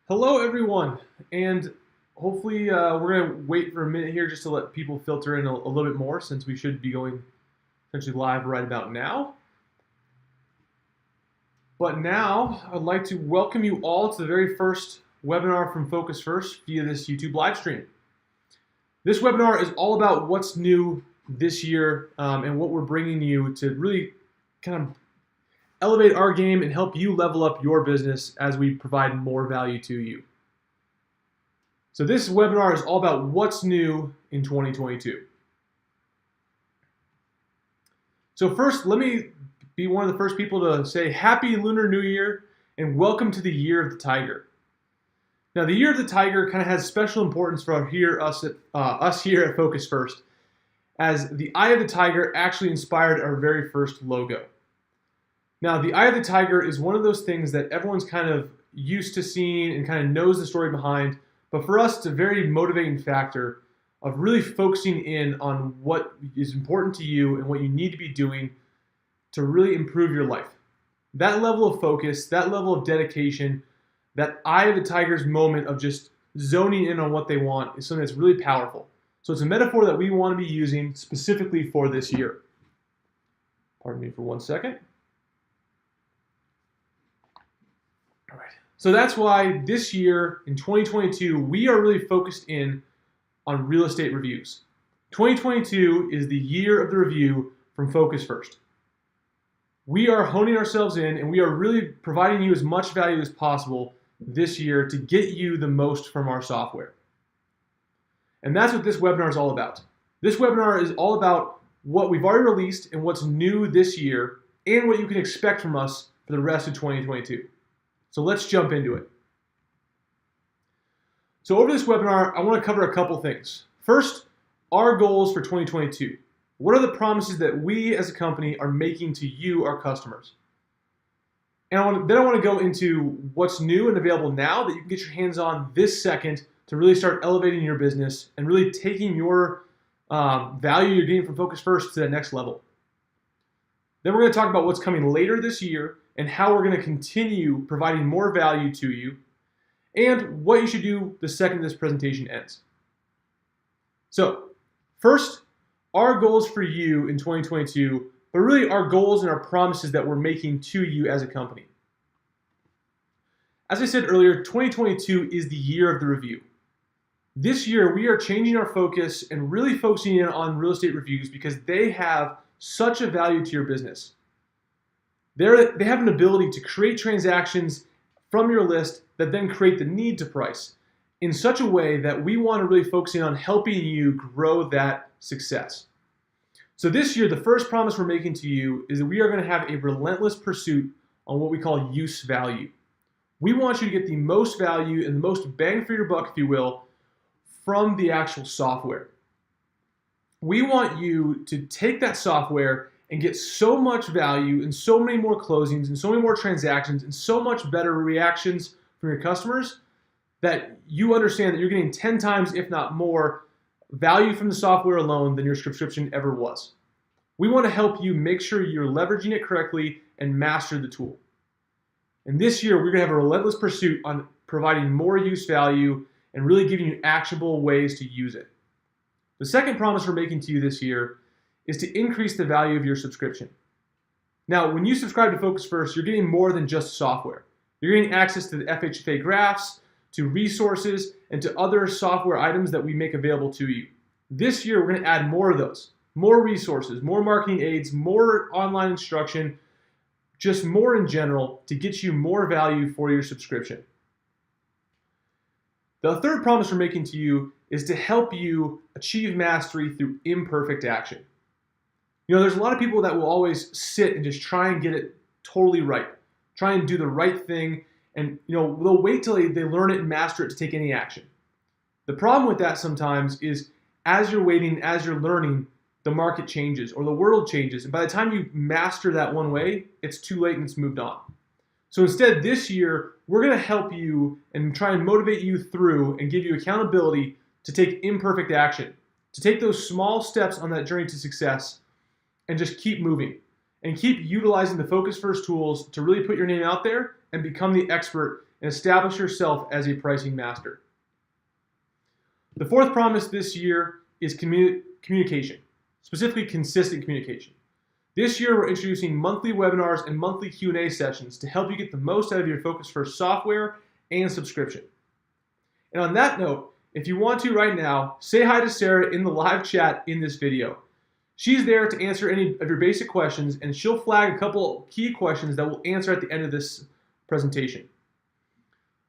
Hello, everyone, and hopefully we're going to wait for a minute here just to let people filter in a little bit more since we should be going essentially live right about now. But now I'd like to welcome you all to the very first webinar from Focus First via this YouTube live stream. This webinar is all about what's new this year and what we're bringing you to really kind of elevate our game and help you level up your business as we provide more value to you. So this webinar is all about what's new in 2022. So first, let me be one of the first people to say Happy Lunar New Year and welcome to the Year of the Tiger. Now, the Year of the Tiger kind of has special importance for us here at Focus First, as the Eye of the Tiger actually inspired our very first logo. Now, the Eye of the Tiger is one of those things that everyone's kind of used to seeing and kind of knows the story behind, but for us, it's a very motivating factor of really focusing in on what is important to you and what you need to be doing to really improve your life. That level of focus, that level of dedication, that Eye of the Tiger's moment of just zoning in on what they want is something that's really powerful. So it's a metaphor that we want to be using specifically for this year. Pardon me for 1 second. All right. So that's why this year in 2022, we are really focused in on real estate reviews. 2022 is the year of the review from Focus First. We are honing ourselves in and we are really providing you as much value as possible this year to get you the most from our software. And that's what this webinar is all about. This webinar is all about what we've already released and what's new this year and what you can expect from us for the rest of 2022. So let's jump into it. So over this webinar, I want to cover a couple things. First, our goals for 2022. What are the promises that we as a company are making to you, our customers? And then I want to go into what's new and available now that you can get your hands on this second to really start elevating your business and really taking your value you're getting from Focus First to the next level. Then we're going to talk about what's coming later this year and how we're going to continue providing more value to you and what you should do the second this presentation ends. So first, our goals for you in 2022, but really our goals and our promises that we're making to you as a company. As I said earlier, 2022 is the year of the review. This year, we are changing our focus and really focusing in on real estate reviews because they have such a value to your business. They have an ability to create transactions from your list that then create the need to price in such a way that we want to really focus in on helping you grow that success. So this year, the first promise we're making to you is that we are going to have a relentless pursuit on what we call use value. We want you to get the most value and the most bang for your buck, if you will, from the actual software. We want you to take that software and get so much value and so many more closings and so many more transactions and so much better reactions from your customers that you understand that you're getting 10 times, if not more, value from the software alone than your subscription ever was. We want to help you make sure you're leveraging it correctly and master the tool. And this year, we're going to have a relentless pursuit on providing more use value and really giving you actionable ways to use it. The second promise we're making to you this year is to increase the value of your subscription. Now, when you subscribe to Focus First, you're getting more than just software. You're getting access to the FHFA graphs, to resources, and to other software items that we make available to you. This year, we're going to add more of those, more resources, more marketing aids, more online instruction, just more in general to get you more value for your subscription. The third promise we're making to you is to help you achieve mastery through imperfect action. You know, there's a lot of people that will always sit and just try and get it totally right, try and do the right thing, and they'll wait till they learn it and master it to take any action. The problem with that sometimes is as you're waiting, as you're learning, the market changes or the world changes, and by the time you master that one way, it's too late and it's moved on. So instead, this year, we're going to help you and try and motivate you through and give you accountability to take imperfect action, to take those small steps on that journey to success and just keep moving and keep utilizing the Focus First tools to really put your name out there and become the expert and establish yourself as a pricing master. The fourth promise this year is communication, specifically consistent communication. This year, we're introducing monthly webinars and monthly Q&A sessions to help you get the most out of your Focus First software and subscription. And on that note, if you want to right now, say hi to Sarah in the live chat in this video. She's there to answer any of your basic questions, and she'll flag a couple key questions that we'll answer at the end of this presentation.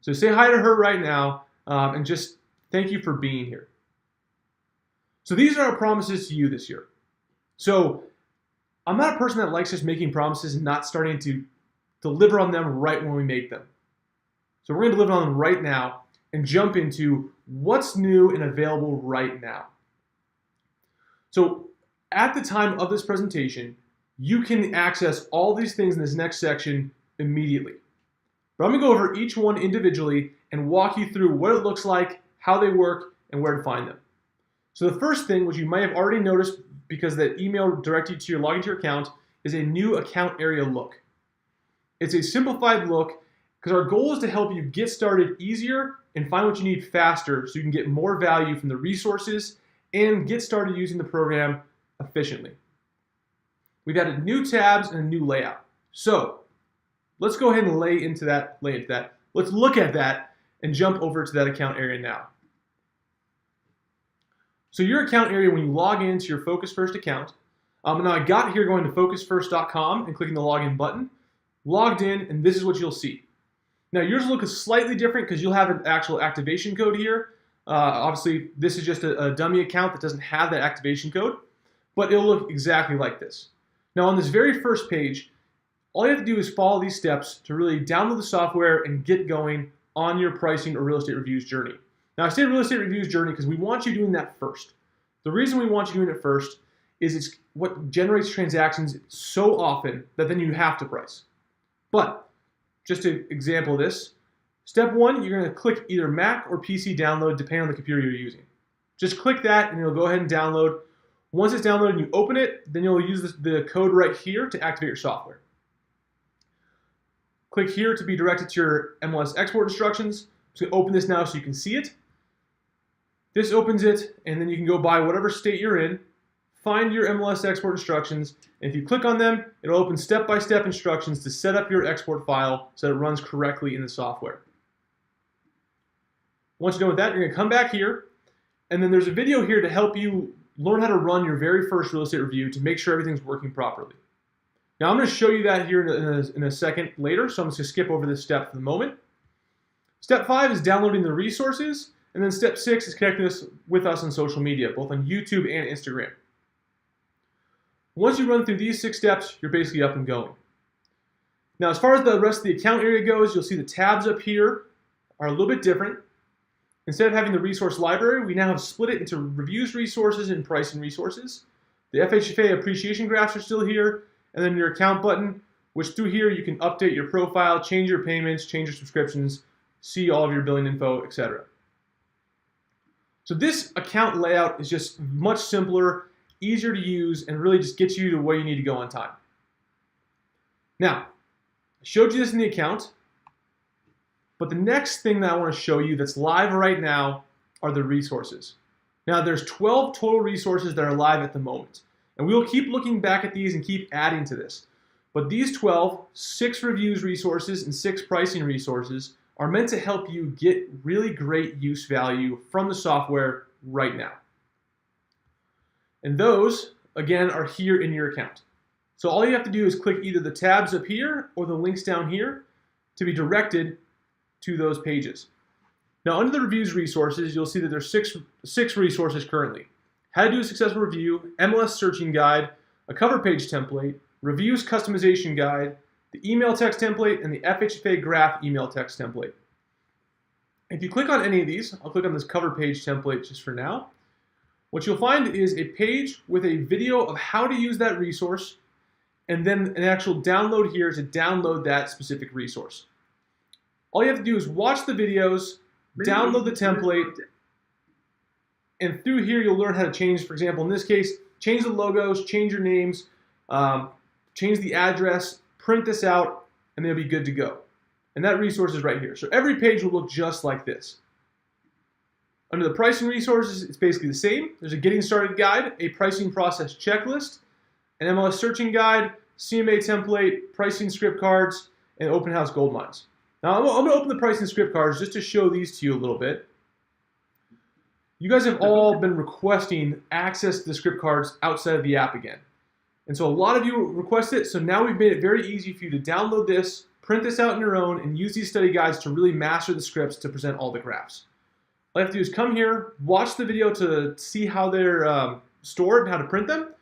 So say hi to her right now, and just thank you for being here. So these are our promises to you this year. So I'm not a person that likes just making promises and not starting to deliver on them right when we make them. So we're going to deliver on them right now and jump into what's new and available right now. So at the time of this presentation, you can access all these things in this next section immediately. But I'm going to go over each one individually and walk you through what it looks like, how they work, and where to find them. So the first thing, which you might have already noticed because that email directed you to your login to your account, is a new account area look. It's a simplified look because our goal is to help you get started easier and find what you need faster so you can get more value from the resources and get started using the program efficiently. We've added new tabs and a new layout. So let's go ahead and lay into that. Let's look at that and jump over to that account area now. So your account area, when you log into your Focus First account, now I got here going to focusfirst.com and clicking the login button, logged in, and this is what you'll see. Now yours will look slightly different because you'll have an actual activation code here. Obviously, this is just a dummy account that doesn't have that activation code, but it'll look exactly like this. Now on this very first page, all you have to do is follow these steps to really download the software and get going on your pricing or real estate reviews journey. Now I say real estate reviews journey because we want you doing that first. The reason we want you doing it first is it's what generates transactions so often that then you have to price. But just an example of this, step one, you're going to click either Mac or PC download depending on the computer you're using. Just click that and it'll go ahead and download. Once it's downloaded and you open it, then you'll use the code right here to activate your software. Click here to be directed to your MLS export instructions. So open this now so you can see it. This opens it, and then you can go by whatever state you're in, find your MLS export instructions, and if you click on them, it'll open step-by-step instructions to set up your export file so that it runs correctly in the software. Once you're done with that, you're going to come back here, and then there's a video here to help you learn how to run your very first real estate review to make sure everything's working properly. Now I'm going to show you that here in a second later, so I'm just going to skip over this step for the moment. Step 5 is downloading the resources. And then step 6 is connecting with us on social media, both on YouTube and Instagram. Once you run through these 6 steps, you're basically up and going. Now, as far as the rest of the account area goes, you'll see the tabs up here are a little bit different. Instead of having the resource library, we now have split it into reviews resources and pricing resources. The FHFA appreciation graphs are still here, and then your account button, which through here you can update your profile, change your payments, change your subscriptions, see all of your billing info, etc. So this account layout is just much simpler, easier to use, and really just gets you to where you need to go on time. Now, I showed you this in the account, but the next thing that I want to show you that's live right now are the resources. Now there's 12 total resources that are live at the moment, and we will keep looking back at these and keep adding to this. But these 12, 6 reviews resources and 6 pricing resources are meant to help you get really great use value from the software right now. And those, again, are here in your account. So all you have to do is click either the tabs up here or the links down here to be directed to those pages. Now under the reviews resources, you'll see that there's six resources currently. How to do a successful review, MLS searching guide, a cover page template, reviews customization guide, the email text template, and the FHFA graph email text template. If you click on any of these, I'll click on this cover page template just for now. What you'll find is a page with a video of how to use that resource, and then an actual download here to download that specific resource. All you have to do is watch the videos, download the template, and through here you'll learn how to change, for example, in this case, change the logos, change your names, change the address, print this out, and they'll be good to go. And that resource is right here. So every page will look just like this. Under the pricing resources, it's basically the same. There's a getting started guide, a pricing process checklist, an MLS searching guide, CMA template, pricing script cards, and open house gold mines. Now I'm going to open the pricing script cards just to show these to you a little bit. You guys have all been requesting access to the script cards outside of the app again. And so a lot of you requested it, so now we've made it very easy for you to download this, print this out on your own, and use these study guides to really master the scripts to present all the graphs. All you have to do is come here, watch the video to see how they're stored and how to print them,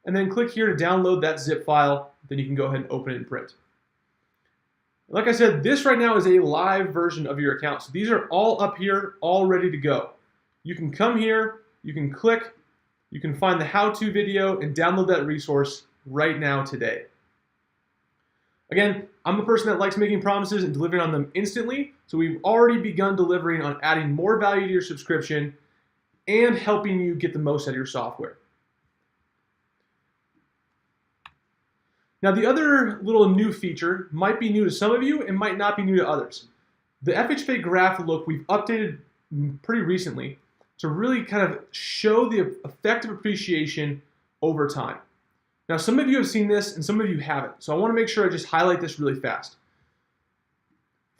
and then click here to download that zip file. Then you can go ahead and open it and print. Like I said, this right now is a live version of your account. So these are all up here, all ready to go. You can come here, you can click, you can find the how-to video and download that resource right now today. Again, I'm a person that likes making promises and delivering on them instantly, so we've already begun delivering on adding more value to your subscription and helping you get the most out of your software. Now, the other little new feature might be new to some of you and might not be new to others. The FHFA graph look we've updated pretty recently to really kind of show the effect of appreciation over time. Now, some of you have seen this and some of you haven't, so I want to make sure I just highlight this really fast.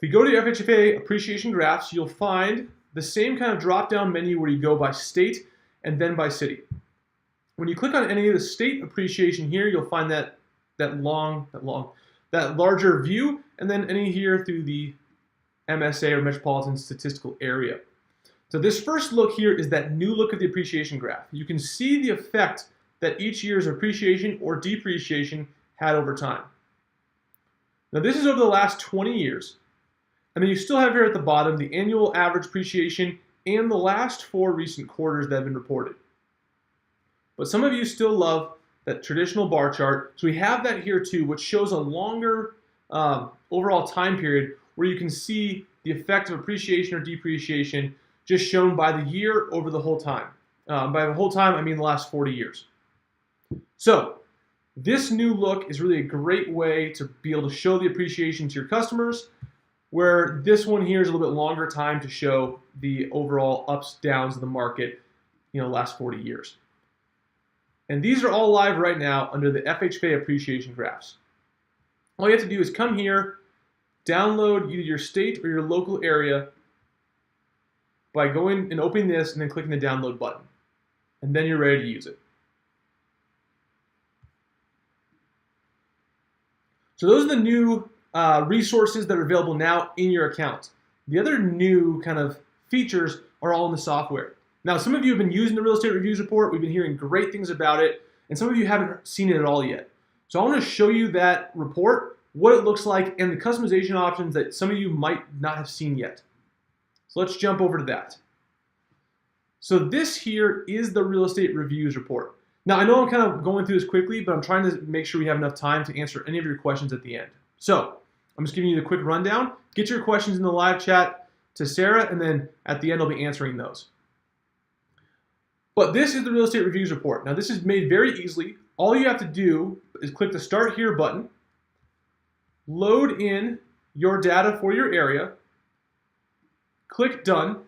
If you go to FHFA appreciation graphs, you'll find the same kind of drop-down menu where you go by state and then by city. When you click on any of the state appreciation here, you'll find that larger view, and then any here through the MSA or Metropolitan Statistical Area. So this first look here is that new look of the appreciation graph. You can see the effect that each year's appreciation or depreciation had over time. Now this is over the last 20 years, and then you still have here at the bottom the annual average appreciation and the last 4 recent quarters that have been reported. But some of you still love that traditional bar chart, so we have that here too, which shows a longer overall time period where you can see the effect of appreciation or depreciation just shown by the year over the whole time. By the whole time, I mean the last 40 years. So this new look is really a great way to be able to show the appreciation to your customers, where this one here is a little bit longer time to show the overall ups, downs of the market, the last 40 years. And these are all live right now under the FHFA appreciation graphs. All you have to do is come here, download either your state or your local area by going and opening this and then clicking the download button. And then you're ready to use it. So those are the new resources that are available now in your account. The other new kind of features are all in the software. Now, some of you have been using the Real Estate Reviews Report. We've been hearing great things about it, and some of you haven't seen it at all yet. So I want to show you that report, what it looks like, and the customization options that some of you might not have seen yet. So let's jump over to that. So this here is the Real Estate Reviews Report. Now, I know I'm kind of going through this quickly, but I'm trying to make sure we have enough time to answer any of your questions at the end. So I'm just giving you the quick rundown. Get your questions in the live chat to Sarah, and then at the end I'll be answering those. But this is the Real Estate Reviews Report. Now, this is made very easily. All you have to do is click the Start Here button, load in your data for your area, click Done,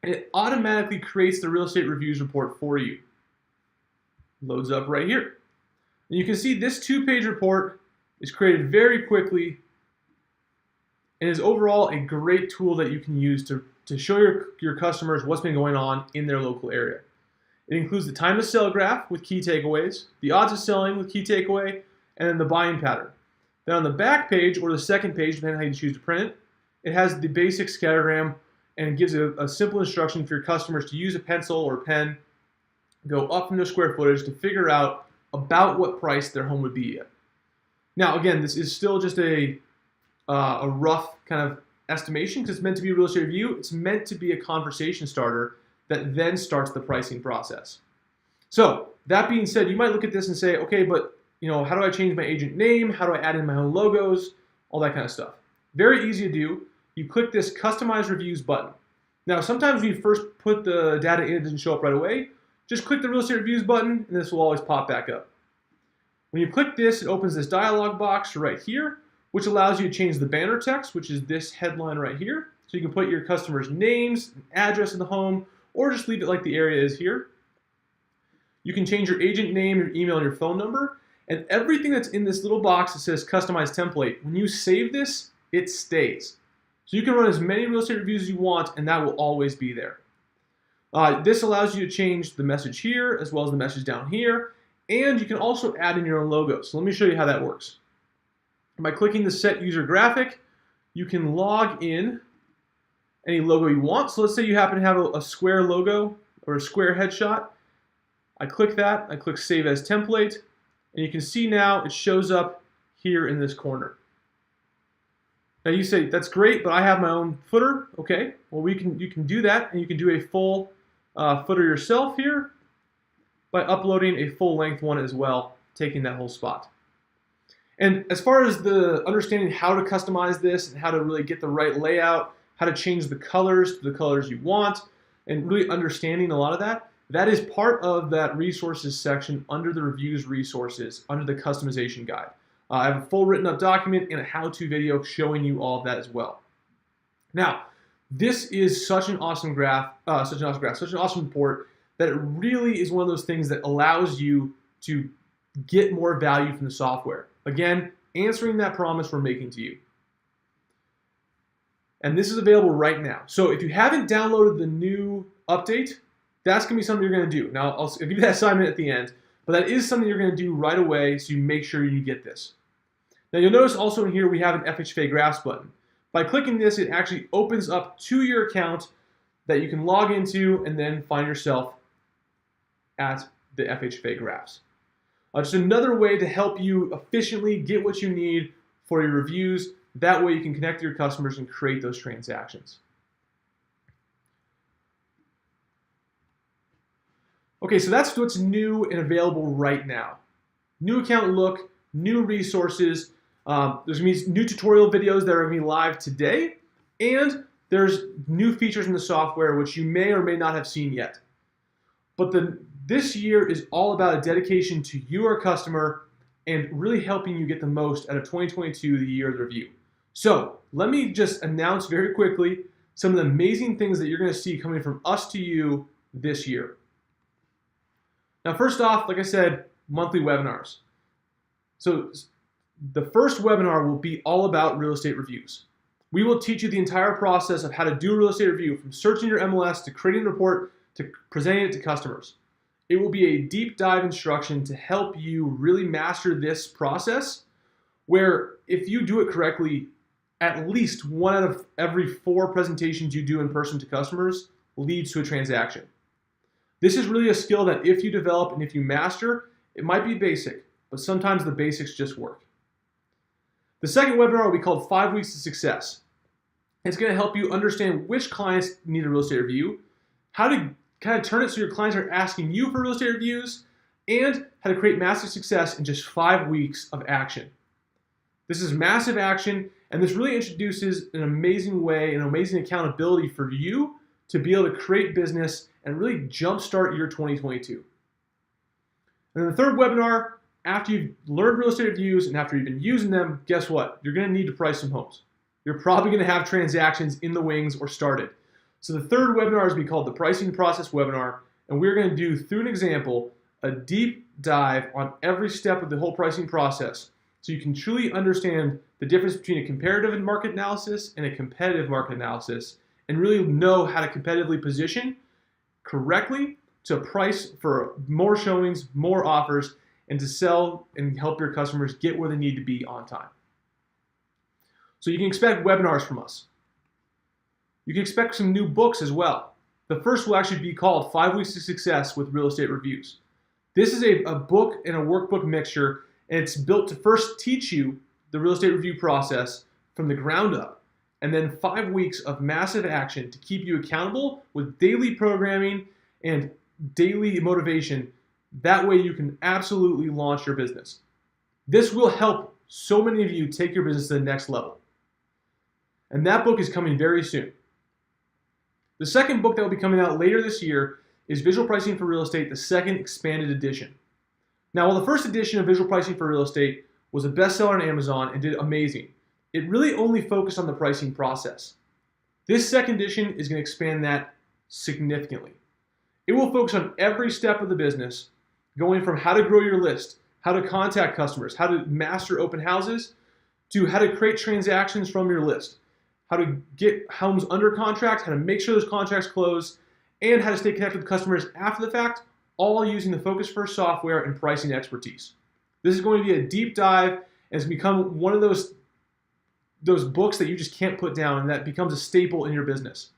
and it automatically creates the Real Estate Reviews Report for you. Loads up right here. And you can see this 2-page report is created very quickly and is overall a great tool that you can use to show your customers what's been going on in their local area. It includes the time to sell graph with key takeaways, the odds of selling with key takeaway, and then the buying pattern. Then on the back page, or the second page, depending on how you choose to print it, it has the basic scattergram, and it gives a simple instruction for your customers to use a pencil or pen, go up from their square footage to figure out about what price their home would be at. Now, again, this is still just a rough kind of estimation because it's meant to be a real estate review. It's meant to be a conversation starter that then starts the pricing process. So that being said, you might look at this and say, okay, but how do I change my agent name? How do I add in my own logos? All that kind of stuff. Very easy to do. You click this Customize Reviews button. Now, sometimes when you first put the data in, it doesn't show up right away. Just click the Real Estate Reviews button, and this will always pop back up. When you click this, it opens this dialog box right here, which allows you to change the banner text, which is this headline right here. So you can put your customers' names, address in the home, or just leave it like the area is here. You can change your agent name, your email, and your phone number. And everything that's in this little box that says customize template, when you save this, it stays. So you can run as many real estate reviews as you want, and that will always be there. This allows you to change the message here as well as the message down here, and you can also add in your own logo. So let me show you how that works. By clicking the Set User Graphic, you can log in any logo you want. So let's say you happen to have a square logo or a square headshot. I click that, I click Save as Template, and you can see now it shows up here in this corner. Now you say, that's great, but I have my own footer. Okay, well you can do that, and you can do a full footer yourself here by uploading a full length one as well, taking that whole spot. And as far as the understanding how to customize this and how to really get the right layout, how to change the colors to the colors you want, and really understanding a lot of that, that is part of that resources section under the reviews resources, under the customization guide. I have a full written up document and a how-to video showing you all of that as well. Now, this is such an awesome such an awesome report that it really is one of those things that allows you to get more value from the software. Again, answering that promise we're making to you. And this is available right now. So if you haven't downloaded the new update, that's going to be something you're going to do. Now, I'll give you that assignment at the end, but that is something you're going to do right away, so you make sure you get this. Now, you'll notice also in here we have an FHFA Graphs button. By clicking this, it actually opens up to your account that you can log into and then find yourself at the FHFA Graphs. Just another way to help you efficiently get what you need for your reviews. That way you can connect to your customers and create those transactions. Okay, so that's what's new and available right now. New account look, new resources. There's going to be new tutorial videos that are going to be live today, and there's new features in the software which you may or may not have seen yet. But this year is all about a dedication to you, our customer, and really helping you get the most out of 2022, the year of the review. So let me just announce very quickly some of the amazing things that you're going to see coming from us to you this year. Now, first off, like I said, monthly webinars. So the first webinar will be all about real estate reviews. We will teach you the entire process of how to do a real estate review, from searching your MLS to creating a report to presenting it to customers. It will be a deep dive instruction to help you really master this process, where if you do it correctly, at least 1 out of every 4 presentations you do in person to customers leads to a transaction. This is really a skill that if you develop and if you master, it might be basic, but sometimes the basics just work. The second webinar will be called 5 Weeks to Success. It's going to help you understand which clients need a real estate review, how to kind of turn it so your clients are asking you for real estate reviews, and how to create massive success in just 5 weeks of action. This is massive action, and this really introduces an amazing way, an amazing accountability for you to be able to create business and really jumpstart your 2022. And then the third webinar, after you've learned real estate reviews and after you've been using them, guess what? You're going to need to price some homes. You're probably going to have transactions in the wings or started. So the third webinar is going to be called the Pricing Process Webinar, and we're going to do, through an example, a deep dive on every step of the whole pricing process, so you can truly understand the difference between a comparative market analysis and a competitive market analysis, and really know how to competitively position correctly to price for more showings, more offers, and to sell and help your customers get where they need to be on time. So you can expect webinars from us. You can expect some new books as well. The first will actually be called 5 Weeks to Success with Real Estate Reviews. This is a book and a workbook mixture, and it's built to first teach you the real estate review process from the ground up, and then 5 weeks of massive action to keep you accountable with daily programming and daily motivation. That way you can absolutely launch your business. This will help so many of you take your business to the next level. And that book is coming very soon. The second book that will be coming out later this year is Visual Pricing for Real Estate, the second expanded edition. Now, while the first edition of Visual Pricing for Real Estate was a bestseller on Amazon and did amazing, it really only focused on the pricing process. This second edition is going to expand that significantly. It will focus on every step of the business, going from how to grow your list, how to contact customers, how to master open houses, to how to create transactions from your list, how to get homes under contract, how to make sure those contracts close, and how to stay connected with customers after the fact, all using the Focus First software and pricing expertise. This is going to be a deep dive, and it's become one of those books that you just can't put down, and that becomes a staple in your business.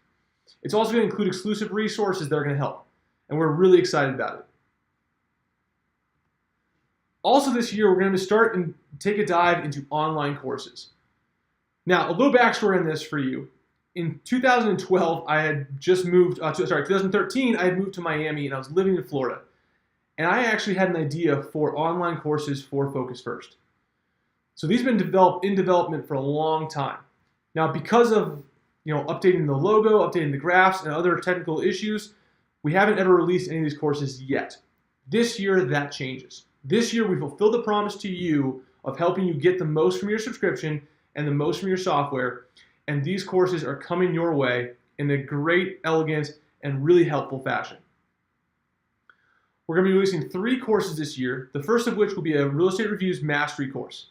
It's also going to include exclusive resources that are going to help, and we're really excited about it. Also this year, we're going to start and take a dive into online courses. Now, a little backstory on this for you. In 2012, I had just moved, 2013, I had moved to Miami and I was living in Florida. And I actually had an idea for online courses for Focus First. So these have been in development for a long time. Now, because of updating the logo, updating the graphs, and other technical issues, we haven't ever released any of these courses yet. This year, that changes. This year, we fulfill the promise to you of helping you get the most from your subscription and the most from your software, and these courses are coming your way in a great, elegant, and really helpful fashion. We're going to be releasing 3 courses this year, the first of which will be a Real Estate Reviews Mastery course.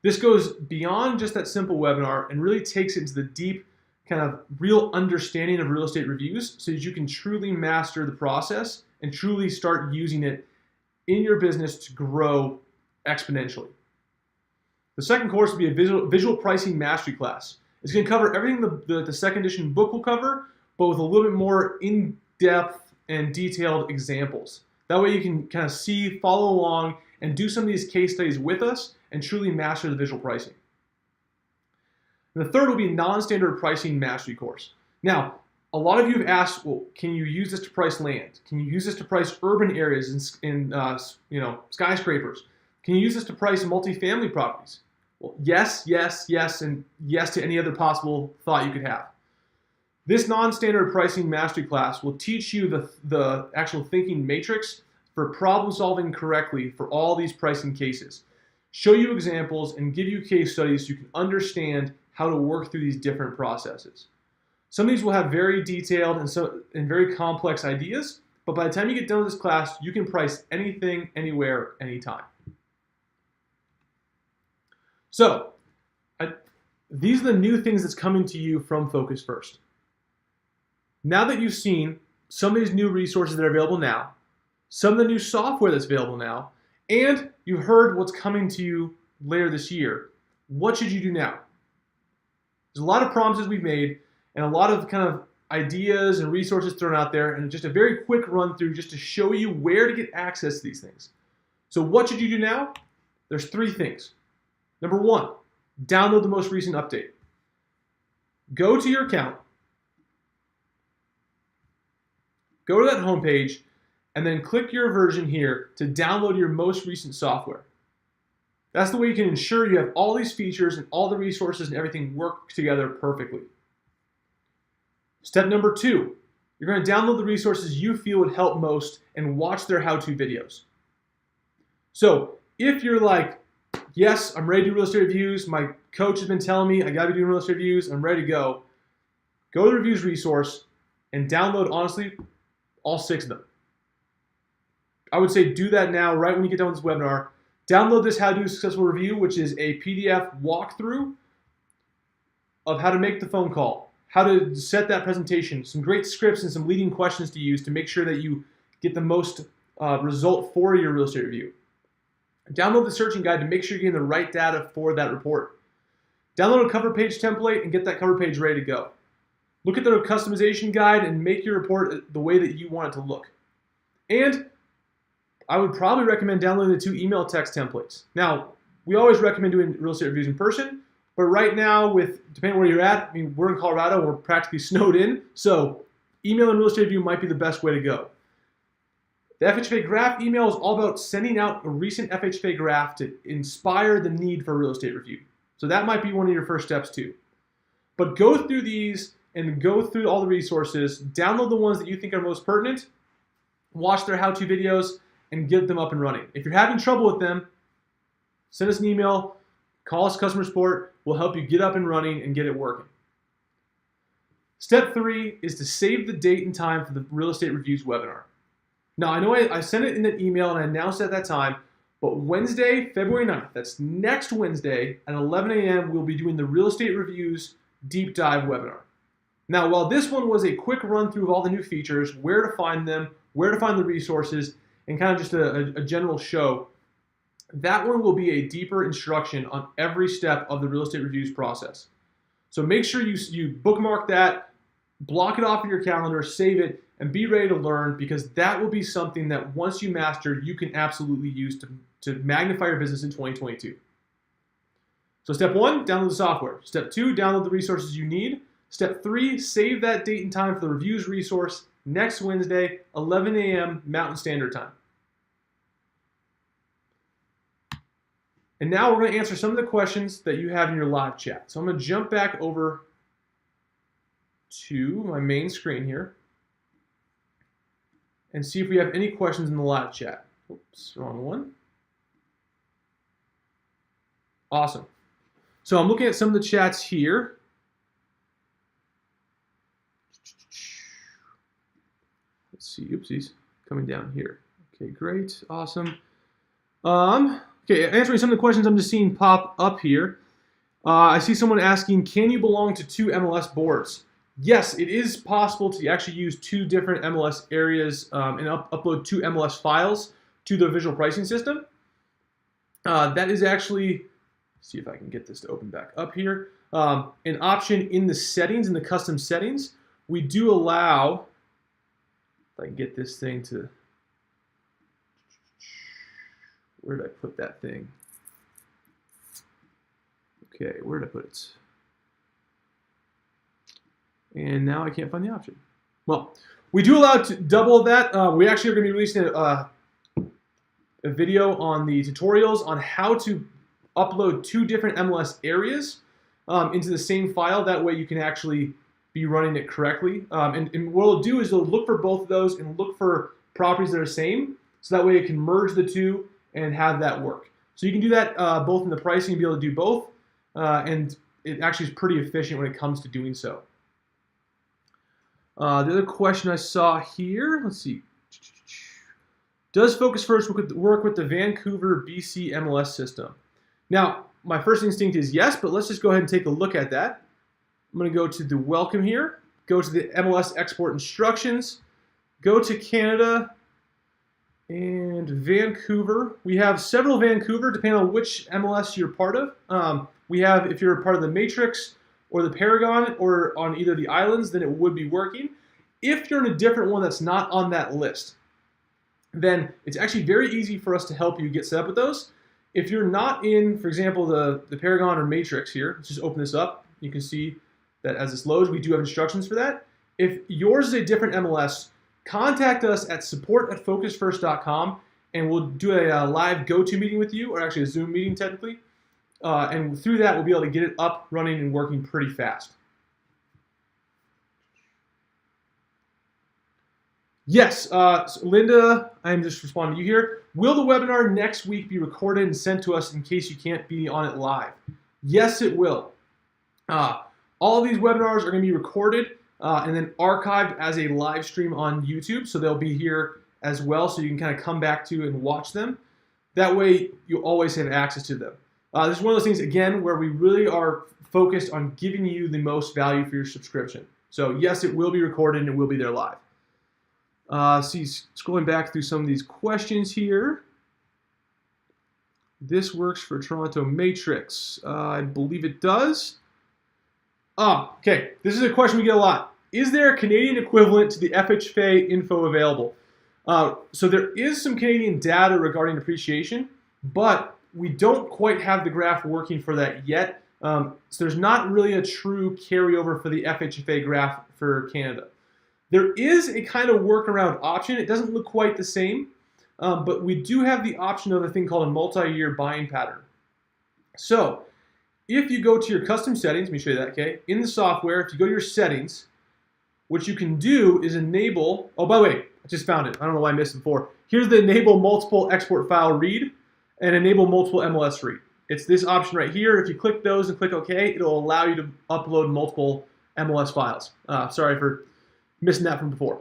This goes beyond just that simple webinar and really takes it into the deep, kind of real understanding of real estate reviews so that you can truly master the process and truly start using it in your business to grow exponentially. The second course will be a visual pricing mastery class. It's going to cover everything the second edition book will cover, but with a little bit more in-depth and detailed examples. That way you can kind of see, follow along, and do some of these case studies with us and truly master the visual pricing. And the third will be non-standard pricing mastery course. Now, a lot of you have asked, well, can you use this to price land? Can you use this to price urban areas in skyscrapers? Can you use this to price multifamily properties? Well, yes, yes, yes, and yes to any other possible thought you could have. This non-standard pricing mastery class will teach you the actual thinking matrix for problem solving correctly for all these pricing cases. Show you examples and give you case studies so you can understand how to work through these different processes. Some of these will have very detailed and very complex ideas, but by the time you get done with this class, you can price anything, anywhere, anytime. So, these are the new things that's coming to you from Focus First. Now that you've seen some of these new resources that are available now, some of the new software that's available now, and you've heard what's coming to you later this year, what should you do now? There's a lot of promises we've made and a lot of kind of ideas and resources thrown out there, and just a very quick run through just to show you where to get access to these things. So what should you do now? There's 3 things. Number 1, download the most recent update. Go to your account, go to that homepage, and then click your version here to download your most recent software. That's the way you can ensure you have all these features and all the resources and everything work together perfectly. Step number 2, you're going to download the resources you feel would help most and watch their how-to videos. So if you're like, yes, I'm ready to do real estate reviews, my coach has been telling me I got to be doing real estate reviews, I'm ready to go to the reviews resource and download, honestly, all 6 of them. I would say do that now, right when you get done with this webinar. Download this How to Do a Successful Review, which is a PDF walkthrough of how to make the phone call, how to set that presentation, some great scripts and some leading questions to use to make sure that you get the most result for your real estate review. Download the searching guide to make sure you're getting the right data for that report. Download a cover page template and get that cover page ready to go. Look at the customization guide and make your report the way that you want it to look. And I would probably recommend downloading the 2 email text templates. Now, we always recommend doing real estate reviews in person, but right now, depending on where you're at, I mean, we're in Colorado, we're practically snowed in, so email and real estate review might be the best way to go. The FHFA graph email is all about sending out a recent FHFA graph to inspire the need for a real estate review. So that might be one of your first steps too. But go through these and go through all the resources, download the ones that you think are most pertinent, watch their how-to videos, and get them up and running. If you're having trouble with them, send us an email, Call us customer support. We'll help you get up and running and get it working. Step 3 is to save the date and time for the Real Estate Reviews webinar. Now, I know I sent it in an email and I announced it at that time, but Wednesday, February 9th, that's next Wednesday at 11 a.m., we'll be doing the Real Estate Reviews Deep Dive webinar. Now, while this one was a quick run through of all the new features, where to find them, where to find the resources, and kind of just a general show, that one will be a deeper instruction on every step of the Real Estate Reviews process. So make sure you bookmark that, block it off in your calendar, save it, and be ready to learn, because that will be something that once you master, you can absolutely use to magnify your business in 2022. So step 1, download the software. Step 2, download the resources you need. Step 3, save that date and time for the reviews resource next Wednesday, 11 a.m. Mountain Standard Time. And now we're going to answer some of the questions that you have in your live chat. So I'm going to jump back over to my main screen here and see if we have any questions in the live chat. Oops, wrong one. Awesome. So I'm looking at some of the chats here. Let's see, oopsies, coming down here. Okay, great, awesome. Okay, answering some of the questions I'm just seeing pop up here. I see someone asking, can you belong to 2 MLS boards? Yes, it is possible to actually use 2 different MLS areas and upload 2 MLS files to the visual pricing system. That is actually, see if I can get this to open back up here, an option in the settings, in the custom settings. We do allow, if I can get this thing to, where did I put that thing? Okay, where did I put it? And now I can't find the option. Well, we do allow to double that. We actually are going to be releasing a video on the tutorials on how to upload 2 different MLS areas into the same file. That way you can actually be running it correctly. And what it'll do is it'll look for both of those and look for properties that are the same. So that way it can merge the 2 and have that work. So you can do that both in the pricing and be able to do both. And it actually is pretty efficient when it comes to doing so. The other question I saw here, let's see. Does Focus First work with the Vancouver, BC MLS system? Now, my first instinct is yes, but let's just go ahead and take a look at that. I'm going to go to the welcome here, go to the MLS export instructions, go to Canada and Vancouver. We have several Vancouver, depending on which MLS you're part of. We have, if you're part of the Matrix or the Paragon or on either of the islands, then it would be working. If you're in a different one that's not on that list, then it's actually very easy for us to help you get set up with those. If you're not in, for example, the Paragon or Matrix here, let's just open this up. You can see that as this loads, we do have instructions for that. If yours is a different MLS, contact us at support@focusfirst.com and we'll do a live go-to meeting with you, or actually a Zoom meeting technically. And through that, we'll be able to get it up, running, and working pretty fast. Yes, so Linda, I'm just responding to you here. Will the webinar next week be recorded and sent to us in case you can't be on it live? Yes, it will. All of these webinars are going to be recorded and then archived as a live stream on YouTube, so they'll be here as well, so you can kind of come back to and watch them. That way, you'll always have access to them. This is one of those things, again, where we really are focused on giving you the most value for your subscription. So yes, it will be recorded and it will be there live. See, scrolling back through some of these questions here. This works for Toronto Matrix. I believe it does. Okay, this is a question we get a lot. Is there a Canadian equivalent to the FHFA info available? So there is some Canadian data regarding depreciation, but we don't quite have the graph working for that yet. So there's not really a true carryover for the FHFA graph for Canada. There is a kind of workaround option. It doesn't look quite the same, but we do have the option of a thing called a multi-year buying pattern. So if you go to your custom settings, let me show you that, okay? In the software, if you go to your settings, what you can do is enable, oh, by the way, I just found it. I don't know why I missed it before. Here's the enable multiple export file read and enable multiple MLS read. it's this option right here. If you click those and click OK, it'll allow you to upload multiple MLS files. Sorry for missing that from before.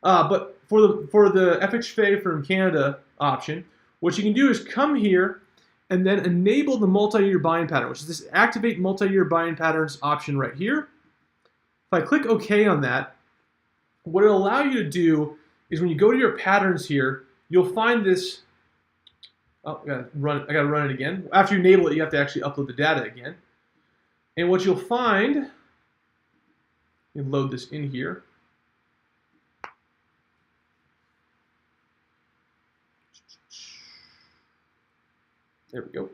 But for the FHFA from Canada option, what you can do is come here and then enable the multi-year buying pattern, which is this activate multi-year buying patterns option right here. If I click OK on that, what it'll allow you to do is when you go to your patterns here, you'll find this. Oh, I gotta run it again. After you enable it, you have to actually upload the data again. And what you'll find, you load this in here. There we go.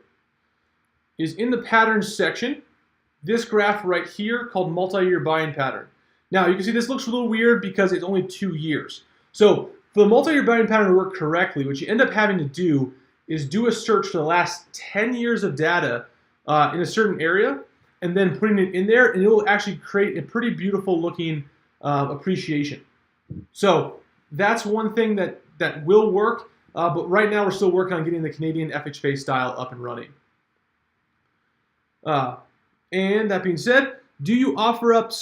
Is in the patterns section, this graph right here called multi-year buying pattern. Now you can see this looks a little weird because it's only 2 years. So for the multi-year buying pattern to work correctly, what you end up having to do is do a search for the last 10 years of data in a certain area, and then putting it in there, and it will actually create a pretty beautiful looking appreciation. So that's one thing that will work, but right now we're still working on getting the Canadian FHFA style up and running. And that being said, do you offer MLS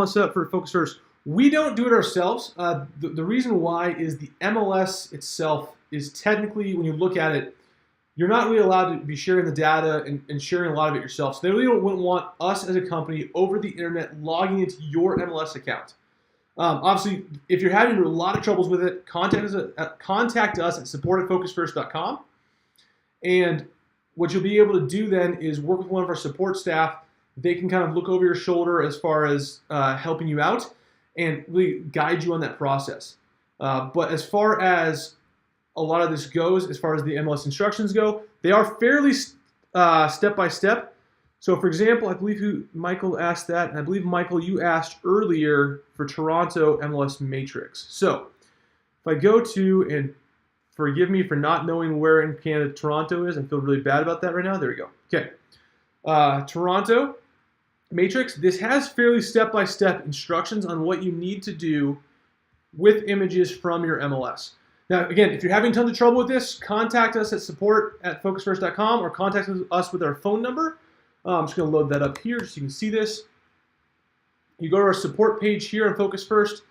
setup for Focus First? We don't do it ourselves. The reason why is the MLS itself is technically, when you look at it, you're not really allowed to be sharing the data and sharing a lot of it yourself. So they really wouldn't want us as a company over the internet logging into your MLS account. Obviously, if you're having a lot of troubles with it, contact us at support@focusfirst.com. And what you'll be able to do then is work with one of our support staff. They can kind of look over your shoulder as far as helping you out and really guide you on that process. But as far as a lot of this goes, as far as the MLS instructions go, they are fairly step-by-step. So for example, I believe Michael asked that, and I believe, Michael, you asked earlier for Toronto MLS matrix. So if I go to, and forgive me for not knowing where in Canada Toronto is, I feel really bad about that right now. There we go. Okay. Toronto matrix, this has fairly step-by-step instructions on what you need to do with images from your MLS. Now, again, if you're having tons of trouble with this, contact us at support@focusfirst.com or contact us with our phone number. I'm just going to load that up here so you can see this. You go to our support page here on Focus First,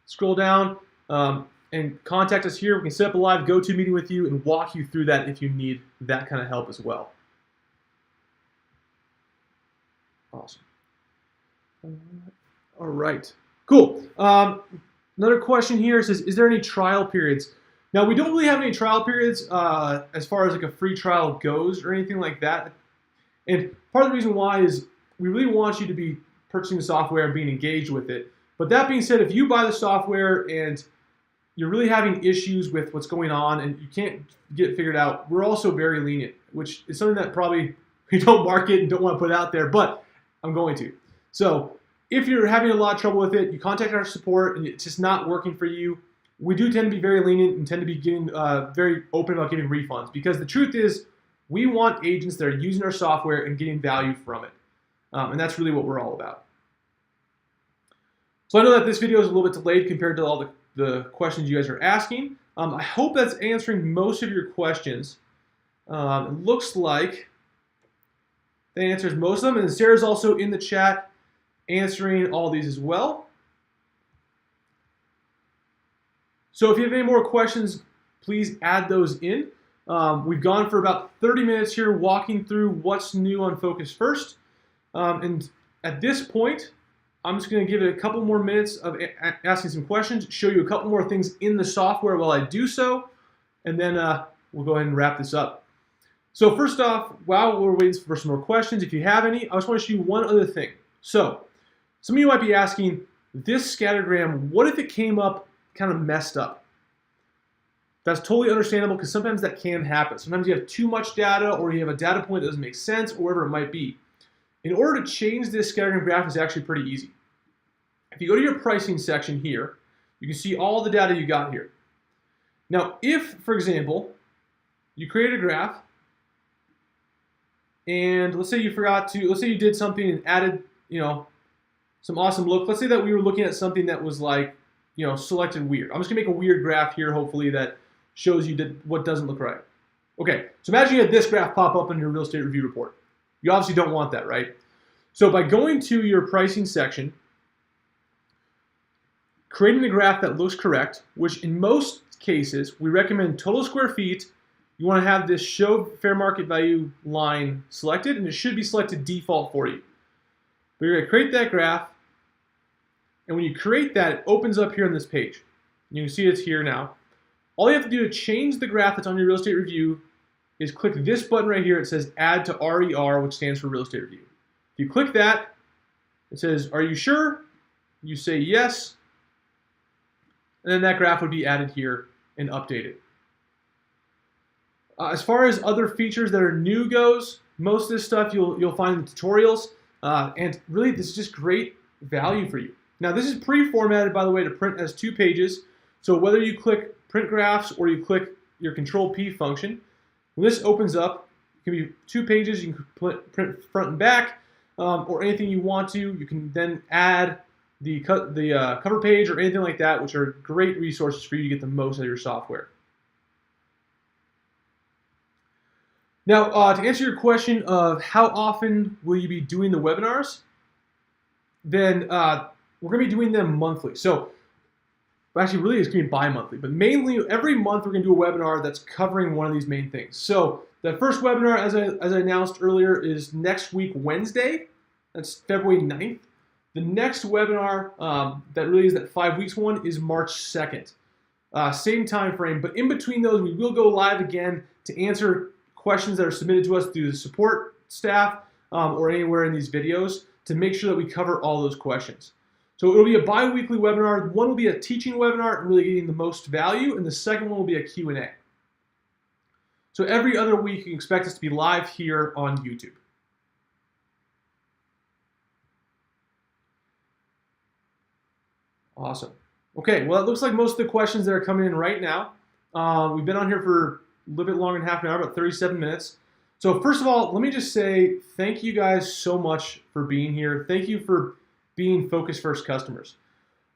scroll down, and contact us here. We can set up a live go-to meeting with you and walk you through that if you need that kind of help as well. Awesome. All right, cool. Another question here says, is there any trial periods? Now, we don't really have any trial periods as far as like a free trial goes or anything like that. And part of the reason why is we really want you to be purchasing the software and being engaged with it. But that being said, if you buy the software and you're really having issues with what's going on and you can't get it figured out, we're also very lenient, which is something that probably we don't market and don't want to put out there, but I'm going to. So if you're having a lot of trouble with it, you contact our support and it's just not working for you, we do tend to be very lenient and tend to be getting very open about giving refunds, because the truth is we want agents that are using our software and getting value from it. And that's really what we're all about. So I know that this video is a little bit delayed compared to all the questions you guys are asking. I hope that's answering most of your questions. It looks like that answers most of them. And Sarah's also in the chat answering all these as well. So if you have any more questions, please add those in. We've gone for about 30 minutes here walking through what's new on Focus First. And at this point, I'm just going to give it a couple more minutes of asking some questions, show you a couple more things in the software while I do so, and then we'll go ahead and wrap this up. So first off, while we're waiting for some more questions, if you have any, I just want to show you one other thing. So some of you might be asking, this scattergram, what if it came up kind of messed up? That's totally understandable, because sometimes that can happen. Sometimes you have too much data, or you have a data point that doesn't make sense, or whatever it might be. In order to change this scattergram graph is actually pretty easy. If you go to your pricing section here, you can see all the data you got here. Now, if, for example, you create a graph, and let's say you did something and added, some awesome look. Let's say that we were looking at something that was like, selected weird. I'm just gonna make a weird graph here, hopefully, that shows you what doesn't look right. Okay, so imagine you had this graph pop up in your real estate review report. You obviously don't want that, right? So by going to your pricing section, creating a graph that looks correct, which in most cases, we recommend total square feet. You want to have this show fair market value line selected, and it should be selected default for you. But you're going to create that graph, and when you create that, it opens up here on this page. You can see it's here now. All you have to do to change the graph that's on your real estate review is click this button right here. It says add to RER, which stands for real estate review. If you click that, it says, are you sure? You say yes, and then that graph would be added here and updated. As far as other features that are new goes, most of this stuff you'll find in tutorials, and really this is just great value for you. Now this is pre-formatted, by the way, to print as 2 pages. So whether you click print graphs or you click your Control P function, when this opens up, it can be 2 pages. You can print front and back, or anything you want to. You can then add the cover page or anything like that, which are great resources for you to get the most out of your software. Now, to answer your question of how often will you be doing the webinars, then we're going to be doing them monthly. So actually, really, it's going to be bi-monthly, but mainly every month we're going to do a webinar that's covering one of these main things. So the first webinar, as I announced earlier, is next week, Wednesday. That's February 9th. The next webinar that really is that 5 weeks one is March 2nd. Same time frame, but in between those, we will go live again to answer questions that are submitted to us through the support staff or anywhere in these videos to make sure that we cover all those questions. So it'll be a bi-weekly webinar. One will be a teaching webinar and really getting the most value, and the second one will be a Q&A. So every other week, you can expect us to be live here on YouTube. Awesome. Okay, well, it looks like most of the questions that are coming in right now. We've been on here for a little bit longer than half an hour, about 37 minutes. So first of all, let me just say thank you guys so much for being here. Thank you for being Focus First customers.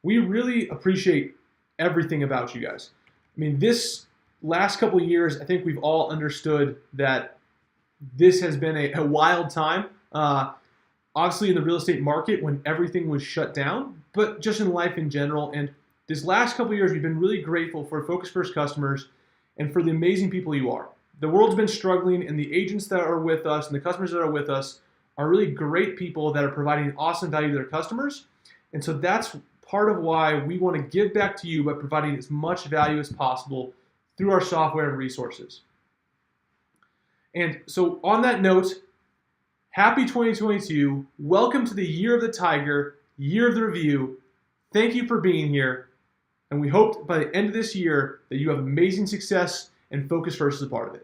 We really appreciate everything about you guys. I mean, this last couple of years, I think we've all understood that this has been a wild time. Obviously in the real estate market when everything was shut down, but just in life in general. And this last couple of years, we've been really grateful for Focus First customers and for the amazing people you are. The world's been struggling, and the agents that are with us and the customers that are with us are really great people that are providing awesome value to their customers. And so that's part of why we want to give back to you by providing as much value as possible through our software and resources. And so on that note, happy 2022. Welcome to the Year of the Tiger, Year of the Review. Thank you for being here. And we hope by the end of this year that you have amazing success and Focus First is a part of it.